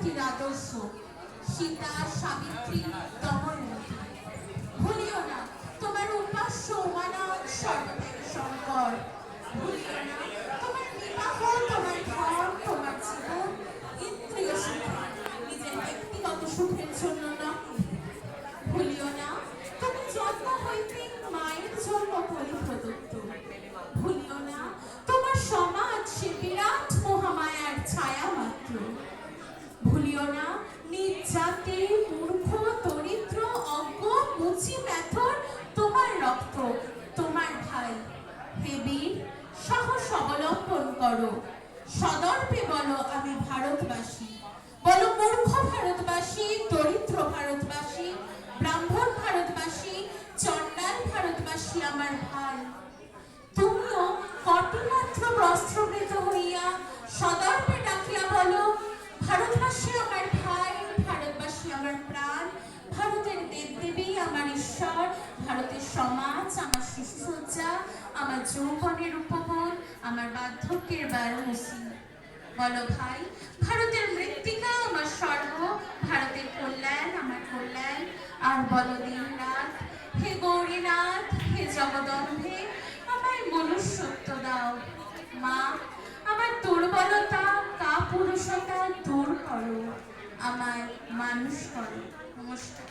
সতীর আদর্শ, সীতা, সাবিত্রী, দময়ন্তী। ভুলিও না তোমার উপাস্য উমানন্দ সর্বদেব শঙ্কর। ভুলিও না তোমার বিবাহ, তোমার ধন, তোমার জীবন ইন্দ্রিয় সুখে, নিজের ব্যক্তিগত সুখের জন্য নয়। ভুলিও না তুমি জন্ম হইতে মায়ের জন্য বলি প্রদত্ত। ভুলিও না তোমার সমাজ সে বিরাট মহামায়ার ছায়া মাত্র। ভুলিও না নিজ জাতি, মূর্খ, দরিদ্র, অজ্ঞ, মুচি, মেথর তোমার রক্ত, তোমার ভাই। হে বীর, সাহস অবলম্বন করো, সদর্পে বলো আমি ভারতবাসী। বলো মূর্খ ভারতবাসী, দরিদ্র ভারতবাসী, ব্রাহ্মণ ভারতবাসী, চণ্ডাল ভারতবাসী আমার ভাই। তুমিও কটিমাত্র বস্ত্রবৃত হইয়া সদর্পে ডাকিয়া বলো, ভারতবাসী আমার ভাই, ভারতবাসী আমার প্রাণ, ভারতের দেবদেবী আমার ঈশ্বর, ভারতের সমাজ আমার শিশুসজ্জা, আমার যৌবনের উপবন, আমার বার্ধক্যের বারাণসী। বলো ভাই, ভারতের মৃত্তিকা আমার স্বর্গ, ভারতের কল্যাণ আমার কল্যাণ। আর বলো দিনরাত, হে গৌরীনাথ, হে জগদম্বে, আমায় মনুষ্যত্ব দাও। মা, আমার দুর্বলতা, কাপুরুষতা দূর করো, আমায় মানুষ করো। নমস্কার।